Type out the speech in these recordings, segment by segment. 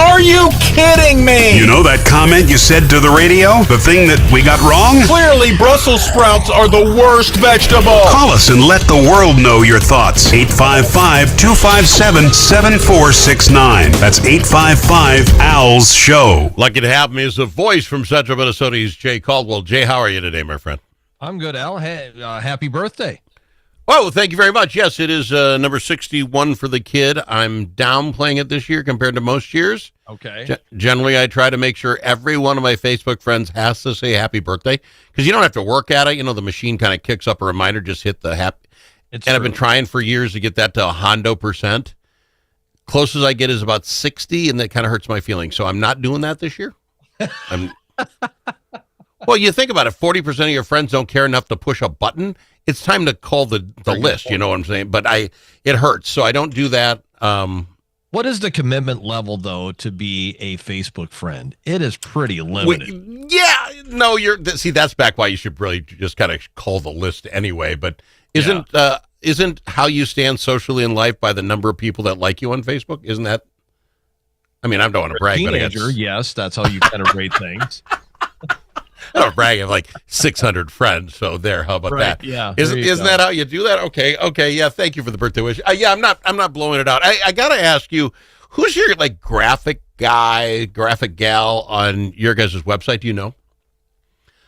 Are you kidding me? You know that comment you said to the radio? The thing that we got wrong? Clearly, Brussels sprouts are the worst vegetable. Call us and let the world know your thoughts. 855-257-7469. That's 855-ALS-SHOW. Lucky to have me as a voice from Central Minnesota. He's Jay Caldwell. Jay, how are you today, my friend? I'm good, Al. Hey, happy birthday. Oh, thank you very much. Yes, it is number 61 for the kid. I'm downplaying it this year compared to most years. Okay. Generally, I try to make sure every one of my Facebook friends has to say happy birthday because you don't have to work at it. You know, the machine kind of kicks up a reminder, just hit the happy. I've been trying for years to get that to a hondo percent. Closest I get is about 60, and that kind of hurts my feelings. So I'm not doing that this year. Well, you think about it, 40% of your friends don't care enough to push a button. It's time to call the list, you know what I'm saying? But it hurts, so I don't do that. What is the commitment level, though, to be a Facebook friend? It is pretty limited. That's back why you should really just kind of call the list anyway. But isn't how you stand socially in life by the number of people that like you on Facebook? Isn't that? I mean, I don't want to brag, but yes, that's how you kind of rate things. I don't brag. I have like 600 friends, so there. How about that? Yeah. Isn't that how you do that? Okay. Yeah. Thank you for the birthday wish. I'm not blowing it out. I gotta ask you, who's your like graphic guy, graphic gal on your guys' website? Do you know?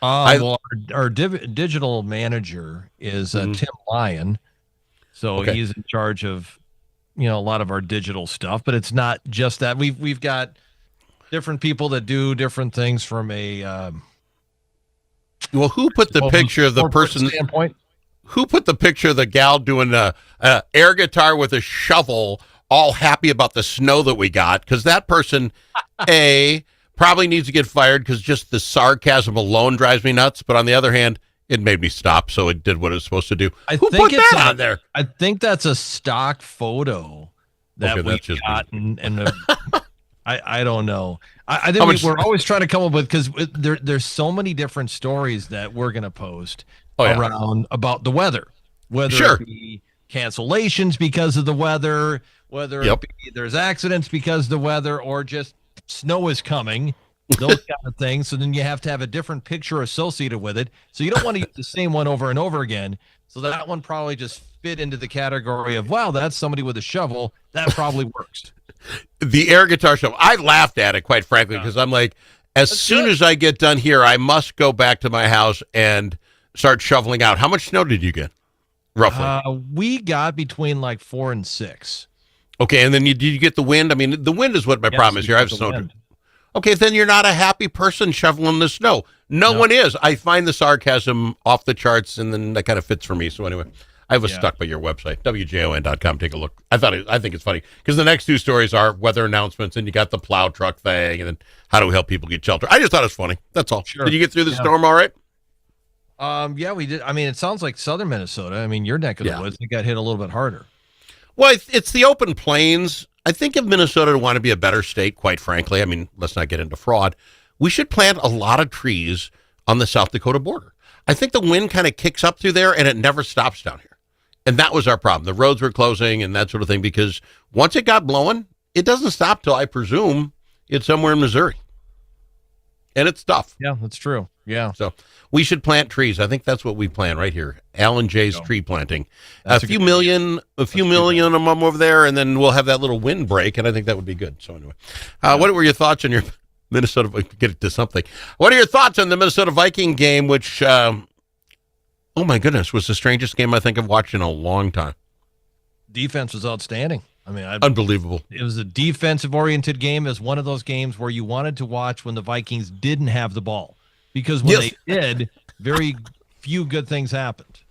Well, our digital manager is Tim Lyon, so he's in charge of a lot of our digital stuff. But it's not just that. We've got different people that do different things from a. Well, who put the picture of the person? Standpoint? Who put the picture of the gal doing a air guitar with a shovel, all happy about the snow that we got? Because that person, probably needs to get fired because just the sarcasm alone drives me nuts. But on the other hand, it made me stop, so it did what it was supposed to do. Who put that on there? I think that's a stock photo that we got, and I don't know. I think we're always trying to come up with, because there's so many different stories that we're going to post around about the weather, whether it be cancellations because of the weather, whether it be there's accidents because of the weather, or just snow is coming, those kind of things. So then you have to have a different picture associated with it. So you don't want to use the same one over and over again. So that one probably just fit into the category of, wow, that's somebody with a shovel. That probably works. The air guitar shovel. I laughed at it, quite frankly, because I'm like, as soon as I get done here, I must go back to my house and start shoveling out. How much snow did you get, roughly? We got between like 4 and 6. Okay, and then did you get the wind? I mean, the wind is what my problem is here. I have snow. Okay, then you're not a happy person shoveling the snow. No one is. I find the sarcasm off the charts, and then that kind of fits for me. So anyway, I was stuck by your website, WJON.com. Take a look. I think it's funny because the next two stories are weather announcements, and you got the plow truck thing, and then how do we help people get shelter. I just thought it was funny. That's all. Sure. Did you get through the storm all right? Yeah, we did. I mean, it sounds like southern Minnesota. I mean, your neck of the woods, it got hit a little bit harder. Well, it's the open plains. I think if Minnesota want to be a better state, quite frankly, I mean, let's not get into fraud, we should plant a lot of trees on the South Dakota border. I think the wind kind of kicks up through there, and it never stops down here. And that was our problem. The roads were closing and that sort of thing, because once it got blowing, it doesn't stop till, I presume, it's somewhere in Missouri. And it's tough. Yeah, that's true. Yeah. So we should plant trees. I think that's what we plan right here. Alan J's tree planting. A few million of them over there, and then we'll have that little wind break, and I think that would be good. So anyway, what were your thoughts on your Minnesota? Get it to something. What are your thoughts on the Minnesota Viking game, which, oh my goodness, was the strangest game I think I've watched in a long time. Defense was outstanding. I mean, unbelievable. It was a defensive-oriented game. It was one of those games where you wanted to watch when the Vikings didn't have the ball, because when they did, very few good things happened.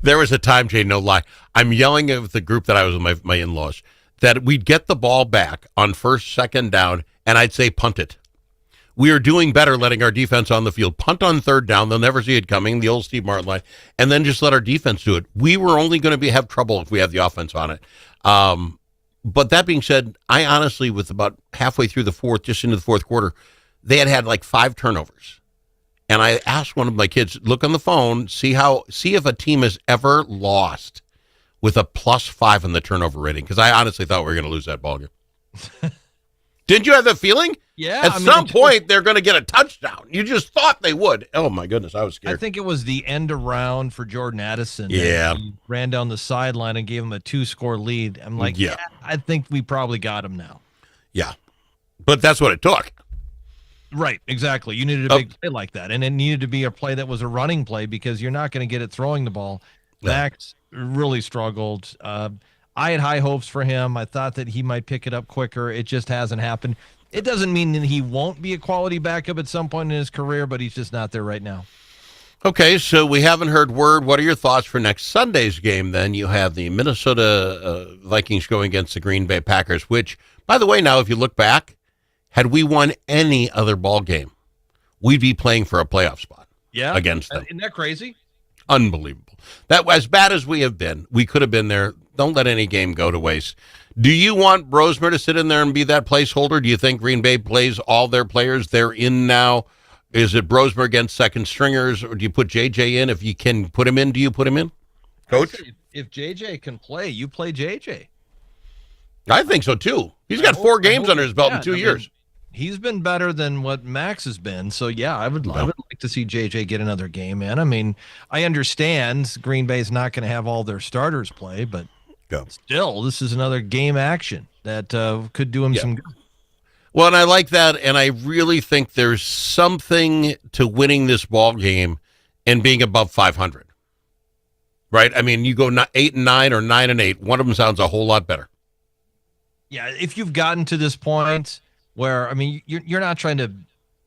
There was a time, Jay, no lie, I'm yelling at the group that I was with my in-laws, that we'd get the ball back on first, second down, and I'd say punt it. We are doing better letting our defense on the field. Punt on third down. They'll never see it coming, the old Steve Martin line, and then just let our defense do it. We were only going to have trouble if we had the offense on it. But that being said, I honestly, with about halfway through the fourth, just into the fourth quarter, they had like 5 turnovers. And I asked one of my kids, look on the phone, see if a team has ever lost with a +5 in the turnover rating, because I honestly thought we were going to lose that ball game. Didn't you have the feeling? Yeah. At some point, they're going to get a touchdown. You just thought they would. Oh, my goodness. I was scared. I think it was the end around for Jordan Addison. Yeah. He ran down the sideline and gave him a 2-score lead. I'm like, yeah, I think we probably got him now. Yeah. But that's what it took. Right, exactly. You needed a big play like that, and it needed to be a play that was a running play because you're not going to get it throwing the ball. Max really struggled. I had high hopes for him. I thought that he might pick it up quicker. It just hasn't happened. It doesn't mean that he won't be a quality backup at some point in his career, but he's just not there right now. Okay, so we haven't heard word. What are your thoughts for next Sunday's game then? You have the Minnesota Vikings going against the Green Bay Packers, which, by the way, now if you look back, had we won any other ball game, we'd be playing for a playoff spot against them. Isn't that crazy? Unbelievable. That, as bad as we have been, we could have been there. Don't let any game go to waste. Do you want Brosmer to sit in there and be that placeholder? Do you think Green Bay plays all their players? They're in now. Is it Brosmer against second stringers, or do you put JJ in? If you can put him in, do you put him in? Coach? If JJ can play, you play JJ. I think so, too. He's got 4 games under his belt in 2 years. He's been better than what Max has been. So, yeah, I would like to see JJ get another game, man. I mean, I understand Green Bay's not going to have all their starters play, but still, this is another game action that could do him some good. Well, and I like that, and I really think there's something to winning this ball game and being above 500. Right? I mean, you go 8-9 or 9-8. One of them sounds a whole lot better. Yeah, if you've gotten to this point where, I mean, you're not trying to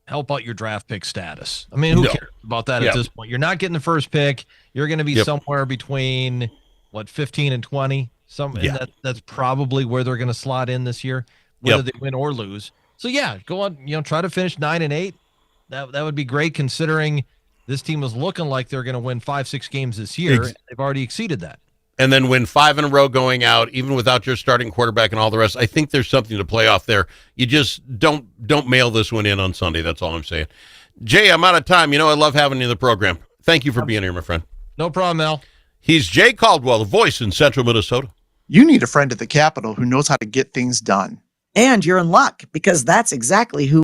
help out your draft pick status. I mean, who cares about that at this point? You're not getting the first pick. You're going to be somewhere between, 15 and 20. That's probably where they're going to slot in this year, whether they win or lose. So, yeah, go on, try to finish 9-8. That would be great considering this team was looking like they're going to win 5-6 games this year. They've already exceeded that. And then win 5 in a row going out, even without your starting quarterback and all the rest. I think there's something to play off there. You just don't mail this one in on Sunday. That's all I'm saying. Jay, I'm out of time. I love having you in the program. Thank you for being here, my friend. No problem, Al. He's Jay Caldwell, the voice in Central Minnesota. You need a friend at the Capitol who knows how to get things done. And you're in luck because that's exactly who